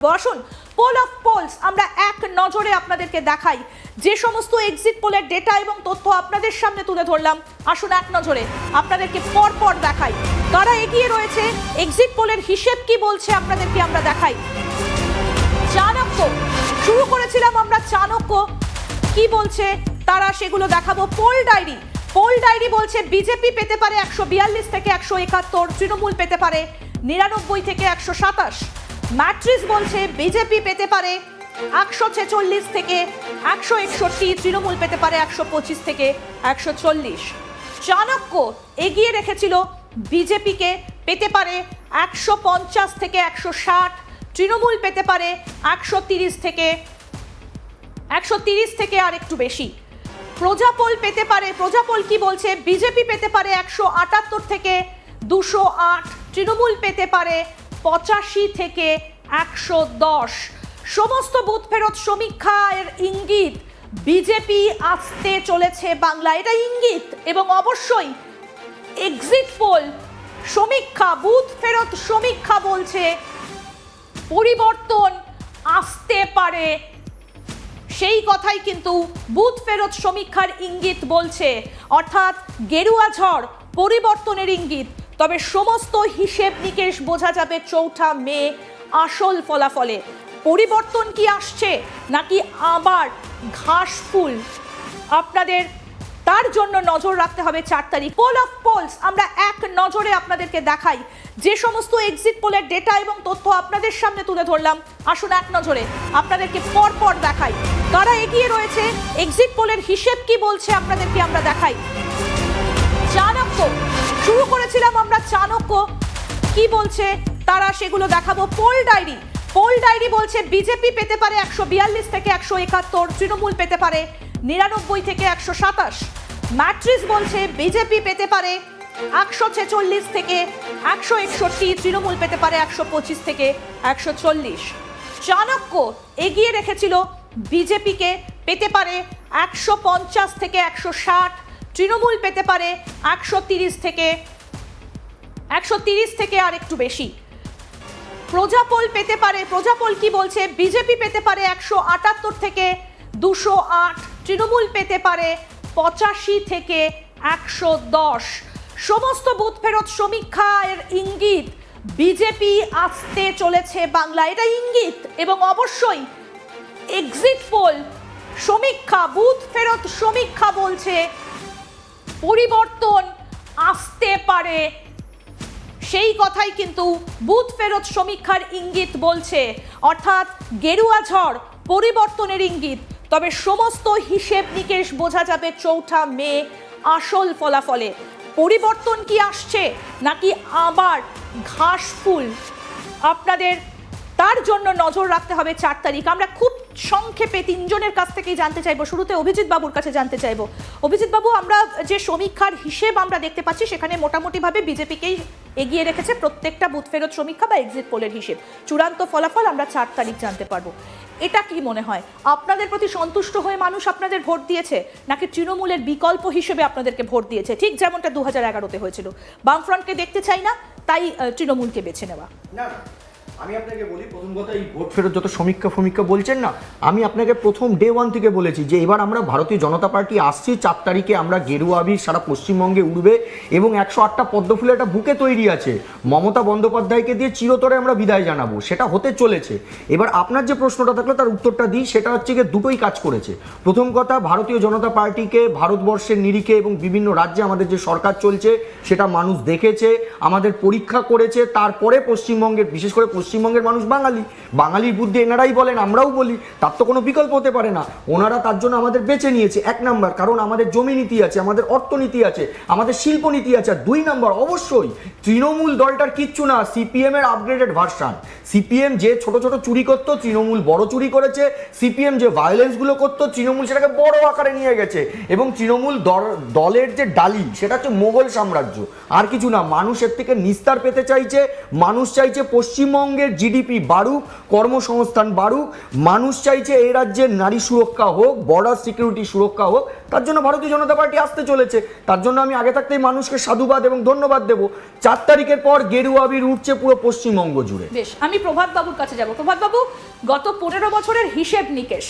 আসুন pole of polls আমরা এক নজরে আপনাদেরকে দেখাই, যে সমস্ত এক্সিট পোলের ডেটা এবং তথ্য আপনাদের সামনে তুলে ধরলাম। আসুন এক নজরে আপনাদেরকে পরপর দেখাই কারা এগিয়ে রয়েছে, এক্সিট পোলের হিসেব কি বলছে আপনাদেরকে আমরা দেখাই। চাণক্য শুরু করেছিলাম আমরা, চাণক্য কি বলছে তারা সেগুলো দেখাবো। পোল ডায়েরি বলছে বিজেপি পেতে পারে 142 থেকে 171, তৃণমূল পেতে পারে 99 থেকে 127। ম্যাট্রিক্স বলছে বিজেপি পেতে পারে 146 থেকে 161, তৃণমূল পেতে পারে 125 থেকে 140। চাণক্য এগিয়ে রেখেছিল বিজেপিকে পেতে পারে 150 থেকে 160, তৃণমূল পেতে পারে 130 থেকে আর একটু বেশি। প্রজাপোল পেতে পারে, প্রজাপোল কি বলছে বিজেপি পেতে পারে 178 থেকে 208, তৃণমূল পেতে পারে 85 থেকে 110। সমস্ত বুথ ফেরত সমীক্ষার ইঙ্গিত বিজেপি আসতে চলেছে বাংলা, এটা ইঙ্গিত। এবং অবশ্যই এক্সিট পোল সমীক্ষা, বুথ ফেরত সমীক্ষা বলছে পরিবর্তন আসতে পারে, সেই কথাই কিন্তু বুথ ফেরত সমীক্ষার ইঙ্গিত বলছে। অর্থাৎ গেরুয়া ঝড় পরিবর্তনের ইঙ্গিত। তবে সমস্ত হিসেব নিকেশ বোঝা যাবে 4 মে আসল ফলাফলে। পরিবর্তন কি আসছে নাকি আবার ঘাস ফুল, আপনাদের তার জন্য নজর রাখতে হবে 4 তারিখ। পোল অফ পোলস আমরা এক নজরে আপনাদেরকে দেখাই, যে সমস্ত এক্সিট পোলের ডেটা এবং তথ্য আপনাদের সামনে তুলে ধরলাম। আসুন এক নজরে আপনাদেরকে পরপর দেখাই কারা এগিয়ে রয়েছে, এক্সিট পোলের হিসেব কি বলছে আপনাদেরকে আমরা দেখাই। চাণক্য শুরু করেছিলাম আমরা, চাণক্য কি বলছে তারা সেগুলো দেখাবো। পোল ডায়েরি বলছে বিজেপি পেতে পারে 142 থেকে 171, তৃণমূল পেতে পারে 99 থেকে 127। ম্যাট্রিক্স বলছে বিজেপি পেতে পারে 146 থেকে 161, তৃণমূল পেতে পারে 125 থেকে 140। চাণক্য এগিয়ে রেখেছিল বিজেপিকে পেতে পারে 150 থেকে 160, তৃণমূল পেতে পারে 130 থেকে আর একটু বেশি। প্রজাপোল পেতে পারে, প্রজাপোল কি বলছে বিজেপি পেতে পারে 178 থেকে 208, তৃণমূল পেতে পারে 85 থেকে 110। সমস্ত বুথ ফেরত সমীক্ষার ইঙ্গিত বিজেপি আসতে চলেছে বাংলা, এটা ইঙ্গিত। এবং অবশ্যই এক্সিট পোল সমীক্ষা, বুথ ফেরত সমীক্ষা বলছে পরিবর্তন আসতে পারে, সেই কথাই কিন্তু বুথ ফেরত সমীক্ষার ইঙ্গিত বলছে। অর্থাৎ গেরুয়া ঝড় পরিবর্তনের ইঙ্গিত। তবে সমস্ত হিসেব নিকেশ বোঝা যাবে 4 মে আসল ফলাফলে। পরিবর্তন কি আসছে নাকি আবার ঘাস ফুল, আপনাদের তার জন্য নজর রাখতে হবে 4 তারিখ। আমরা খুব সংক্ষেপে 3 জনের কাছ থেকেই জানতে চাইবো। শুরুতে অভিজিৎ বাবুর কাছে জানতে চাইবো। অভিজিৎ বাবু, আমরা যে সমীক্ষার হিসেব আমরা দেখতে পাচ্ছি সেখানে মোটামুটিভাবে বিজেপিকেই এগিয়ে রেখেছে প্রত্যেকটা বুথ ফেরত সমীক্ষা বা এক্সিট পোলের হিসেব। চূড়ান্ত ফলাফল আমরা 4 তারিখ জানতে পারবো। এটা কি মনে হয়, আপনাদের প্রতি সন্তুষ্ট হয়ে মানুষ আপনাদের ভোট দিয়েছে নাকি তৃণমূলের বিকল্প হিসেবে আপনাদেরকে ভোট দিয়েছে, ঠিক যেমনটা 2011-তে হয়েছিল? বামফ্রন্টকে দেখতে চাই না, তাই তৃণমূলকে বেছে নেওয়া? না, আমি আপনাকে বলি, প্রথম কথা, এই ভোট ফেরত যত সমীক্ষা বলছেন না, আমি আপনাকে প্রথম ডে 1 থেকে বলেছি যে এবার আমরা ভারতীয় জনতা পার্টি আসছি 4 তারিখে, আমরা গেরুয়া আবির সারা পশ্চিমবঙ্গে উড়বে এবং 108টা পদ্মফুলের একটা বুকে তৈরি আছে। মমতা বন্দ্যোপাধ্যায়কে দিয়ে চিরতরে আমরা বিদায় জানাবো, সেটা হতে চলেছে। এবার আপনার যে প্রশ্নটা থাকলো তার উত্তরটা দিই। সেটা হচ্ছে গিয়ে দুটোই কাজ করেছে। প্রথম কথা, ভারতীয় জনতা পার্টিকে ভারতবর্ষের নিরিখে এবং বিভিন্ন রাজ্যে আমাদের যে সরকার চলছে সেটা মানুষ দেখেছে, আমাদের পরীক্ষা করেছে। তারপরে পশ্চিমবঙ্গের, বিশেষ করে পশ্চিমবঙ্গের মানুষ বাঙালির বুদ্ধি এনারাই বলেন, আমরাও বলি, তার তো কোনো বিকল্প হতে পারে না। ওনারা তার জন্য আমাদের বেছে নিয়েছে 1 নাম্বার, কারণ আমাদের জমি নীতি আছে, আমাদের অর্থনীতি আছে, আমাদের শিল্পনীতি আছে। আর 2 নাম্বার, অবশ্যই তৃণমূল দলটার কিচ্ছু না, সিপিএম এর আপগ্রেডেড ভার্সন। সিপিএম যে ছোট ছোট চুরি করতো, তৃণমূল বড় চুরি করেছে। সিপিএম যে ভায়োলেন্সগুলো করতো, তৃণমূল সেটাকে বড় আকারে নিয়ে গেছে। এবং তৃণমূল দলের যে ডালি, সেটা হচ্ছে মোগল সাম্রাজ্য, আর কিছু না। মানুষ এর থেকে নিস্তার পেতে চাইছে। মানুষ চাইছে পশ্চিমবঙ্গে পশ্চিমবঙ্গের জিডিপি বাড়ুক, কর্মসংস্থান বাড়ুক, মানুষ চাইছে এই রাজ্যের নারী সুরক্ষা হোক, বর্ডার সিকিউরিটি সুরক্ষা হোক, তার জন্য ভারতীয় জনতা পার্টি আসতে চলেছে। তার জন্য আমি আগে থাকতেই মানুষকে সাধুবাদ এবং ধন্যবাদ দেবো। 4 তারিখের পর গেরুয়া আবির উঠছে পুরো পশ্চিমবঙ্গ জুড়ে। বেশ, আমি প্রভাত বাবুর কাছে যাব। প্রভাত বাবু, গত 15 বছরের হিসেব নিকেশ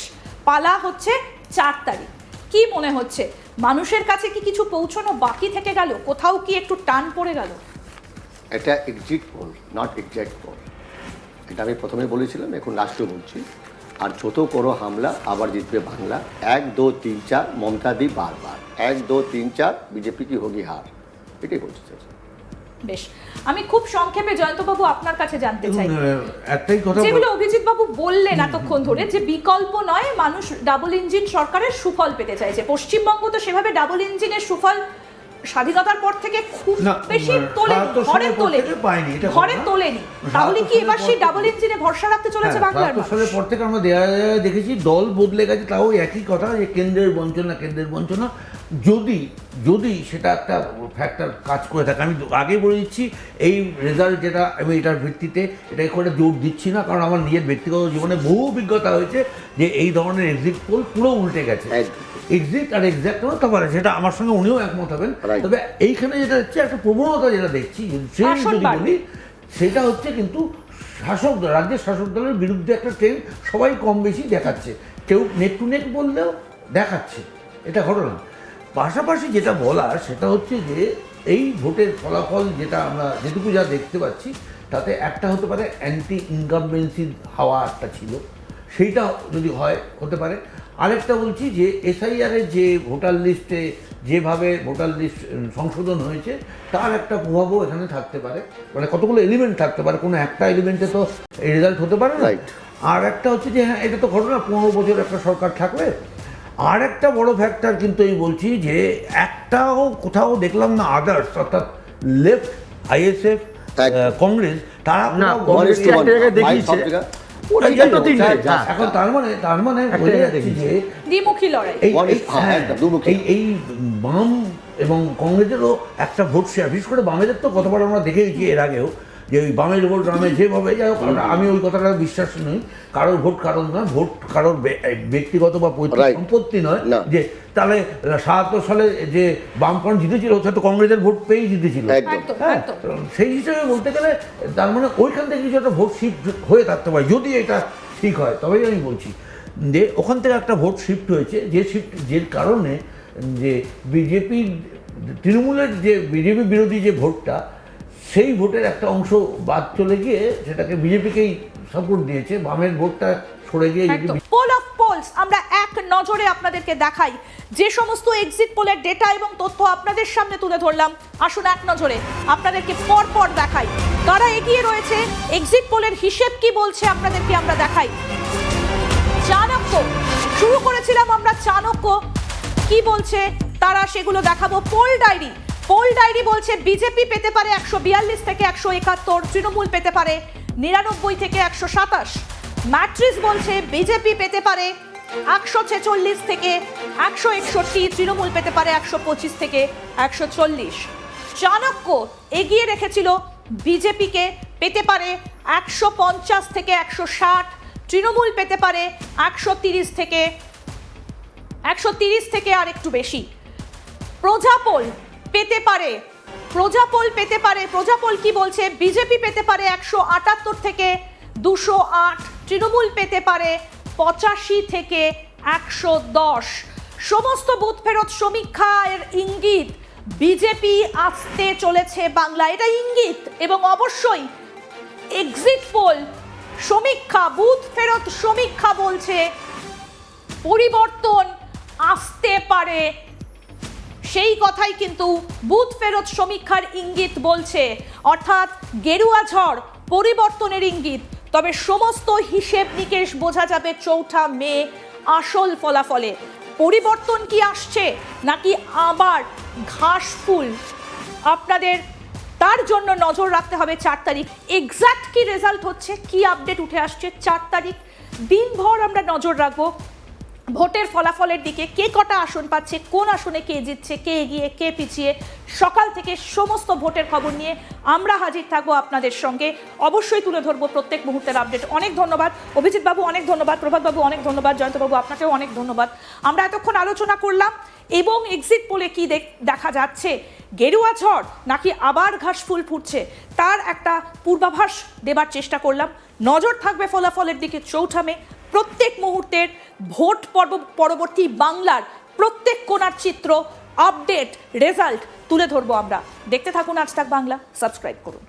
পালা হচ্ছে 4 তারিখ। কি মনে হচ্ছে মানুষের কাছে কি কিছু পৌঁছানো বাকি থেকে গেল? কোথাও কি একটু টান পড়ে গেল? এটা exit poll, not exact poll. এটা আমি প্রথমে বলেছিলাম, এখন লাস্টও বলছি। আর যত করো হামলা, আবার জিতবে বাংলা। 1 2 3 4 মমতা দি বারবার, 1 2 3 4 বিজেপি কি হোগি হার, এটাই বলছি। বেশ, আমি খুব সংক্ষেপে জয়ন্তবাবু আপনার কাছে জানতে চাই, একটাই কথা যেগুলো অভিজিৎ বাবু বললেন এতক্ষণ ধরে, যে বিকল্প নয়, মানুষ ডাবল ইঞ্জিন সরকারের সুফল পেতে চাইছে। পশ্চিমবঙ্গ তো সেভাবে ডাবল ইঞ্জিনের সুফল স্বাধীনতার পর থেকে খুব না, বেশি তোলেনি, ৭২ ঘরে সালের পর তোলেনি, থেকে পায়নি, এটা ঘরে বললাম। তোলেনি। তাহলে কি ৭২ এবার সেই সালের পর ডাবল ইঞ্জিনে ভরসা রাখতে চলেছে বাংলার ৭২ সালের পর থেকে আমরা দেখেছি দল বদলে গেছে, তাও একই কথা, যে কেন্দ্রের বঞ্চনা। যদি সেটা একটা ফ্যাক্টর কাজ করে থাকে, আমি আগে বলে দিচ্ছি, এই রেজাল্ট যেটা আমি এটার ভিত্তিতে এটাকে করে জোর দিচ্ছি না, কারণ আমার নিজের ব্যক্তিগত জীবনে বহু অভিজ্ঞতা হয়েছে যে এই ধরনের এক্সিট পোল পুরো উল্টে গেছে। এক্সিট আর এক্সাক্ট হতে পারে, সেটা আমার সঙ্গে উনিও একমত হবেন। তবে এইখানে যেটা হচ্ছে একটা প্রবণতা যেটা দেখছি, যদি বলি, সেটা হচ্ছে কিন্তু শাসক দল, রাজ্যের শাসক দলের বিরুদ্ধে একটা ট্রেন সবাই কম বেশি দেখাচ্ছে, কেউ নেক টু নেক বললেও দেখাচ্ছে, এটা ঘটনা। পাশাপাশি যেটা বলার সেটা হচ্ছে যে এই ভোটের ফলাফল যেটা আমরা যেটুকু যা দেখতে পাচ্ছি, তাতে একটা হতে পারে অ্যান্টি ইনকামবেন্সি হাওয়া একটা ছিল, সেইটা যদি হয় হতে পারে। আরেকটা বলছি যে এসআইআরের যে ভোটার লিস্টে যেভাবে ভোটার লিস্ট সংশোধন হয়েছে, তার একটা প্রভাবও এখানে থাকতে পারে, মানে কতগুলো এলিমেন্ট থাকতে পারে, কোনো একটা এলিমেন্টে তো এই রেজাল্ট হতে পারে না। আর একটা হচ্ছে যে হ্যাঁ, এটা তো ঘটনা, 15 বছর একটা সরকার থাকলে। আর একটা বড় ফ্যাক্টর কিন্তু এই বলছি যে একটাও কোথাও দেখলাম না আদার্স, অর্থাৎ লেফট, আইএসএফ, কংগ্রেস, তারা এখন তার মানে যে দ্বিমুখী লড়াই, এই বাম এবং কংগ্রেসেরও একটা ভোট শেয়ার, বিশেষ করে বামেদের তো কতবার আমরা দেখেছি এর আগেও, যে ওই বামের ভোট রামে যেভাবে, যাই হোক আমি ওই কথাটা বিশ্বাস নই, কারোর ভোট কারণ না, ভোট কারোর ব্যক্তিগত বা পৈতৃক সম্পত্তি নয়। যে তাহলে ৭৭ সালে যে বামফ্রন্ট জিতেছিল, সে তো কংগ্রেসের ভোট পেয়েই জিতেছিল। সেই হিসেবে বলতে গেলে তার মানে ওইখান থেকে কিছু একটা ভোট শিফট হয়ে থাকতে পারে, যদি এটা ঠিক হয়, তবেই আমি বলছি যে ওখান থেকে একটা ভোট শিফট হয়েছে, যে শিফট যে কারণে যে বিজেপির তৃণমূলের যে বিজেপি বিরোধী যে ভোটটা, সেই ভোটের একটা অংশ বাদ চলে গিয়ে সেটাকে বিজেপিকেই সাপোর্ট দিয়েছে, বামের ভোটটা সরে গিয়ে। পোল অফ পোলস আমরা এক নজরে আপনাদেরকে দেখাই, যে সমস্ত এক্সিট পোলের ডেটা এবং তথ্য আপনাদের সামনে তুলে ধরলাম, আসুন এক নজরে আপনাদেরকে পর দেখাই কারা এগিয়ে রয়েছে, এক্সিট পোলের হিসেব কি বলছে আপনাদেরকে আমরা দেখাই। চাণক্য শুরু করেছিলাম আমরা, চাণক্য কি বলছে তারা সেগুলো দেখাবো। পোল ডায়েরি বলছে বিজেপি পেতে পারে 142 থেকে 171, তৃণমূল পেতে পারে 99 থেকে 127। ম্যাট্রিক্স বলছে বিজেপি পেতে পারে 146 থেকে 161, তৃণমূল পেতে পারে 125 থেকে 140। চাণক্য এগিয়ে রেখেছিল বিজেপিকে পেতে পারে 150 থেকে 160, তৃণমূল পেতে পারে 130 থেকে আর একটু বেশি। প্রজাপোল কি বলছে, বিজেপি পেতে পারে 178 থেকে 208, তৃণমূল পেতে পারে 85 থেকে 110। সমস্ত বুথ ফেরত সমীক্ষার ইঙ্গিত বিজেপি আসতে চলেছে বাংলা, এটা ইঙ্গিত। এবং অবশ্যই এক্সিট পোল সমীক্ষা, বুথ ফেরত সমীক্ষা বলছে পরিবর্তন আসতে পারে, সেই কথাই কিন্তু বুথ ফেরত সমীক্ষার ইঙ্গিত বলছে, অর্থাৎ গেরুয়া ঝড় পরিবর্তনের ইঙ্গিত। তবে সমস্ত হিসেব নিকেশ বোঝা যাবে 4 মে আসল ফলাফলে। পরিবর্তন কি আসছে নাকি আবার ঘাস ফুল, আপনাদের তার জন্য নজর রাখতে হবে 4 তারিখ। এক্সাক্ট কি রেজাল্ট হচ্ছে, কি আপডেট উঠে আসছে 4 তারিখ, দিনভর আমরা নজর রাখবো। ভোটের ফলাফলের দিকে কে কটা আসন পাচ্ছে, কোন আসনে কে জিতছে, কে এগিয়ে কে পিছিয়ে, সকাল থেকে সমস্ত ভোটের খবর নিয়ে আমরা হাজির থাকবো আপনাদের সঙ্গে। অবশ্যই তুলে ধরবো প্রত্যেক মুহূর্তের আপডেট। অনেক ধন্যবাদ অভিজিৎ বাবু, অনেক ধন্যবাদ প্রভাত বাবু, অনেক ধন্যবাদ জয়ন্তবাবু, আপনাকেও অনেক ধন্যবাদ। আমরা এতক্ষণ আলোচনা করলাম এবং এক্সিট পোলে কি দেখা যাচ্ছে, গেরুয়া ঝড় নাকি আবার ঘাসফুল ফুটছে তার একটা পূর্বাভাস দেবার চেষ্টা করলাম। নজর থাকবে ফলাফলের দিকে 4 মে। প্রত্যেক মুহূর্তের ভোট পরবর্তী বাংলার প্রত্যেক কোণার চিত্র, আপডেট, রেজাল্ট তুলে ধরবো আমরা। দেখতে থাকুন আজ তাক বাংলা, সাবস্ক্রাইব করুন।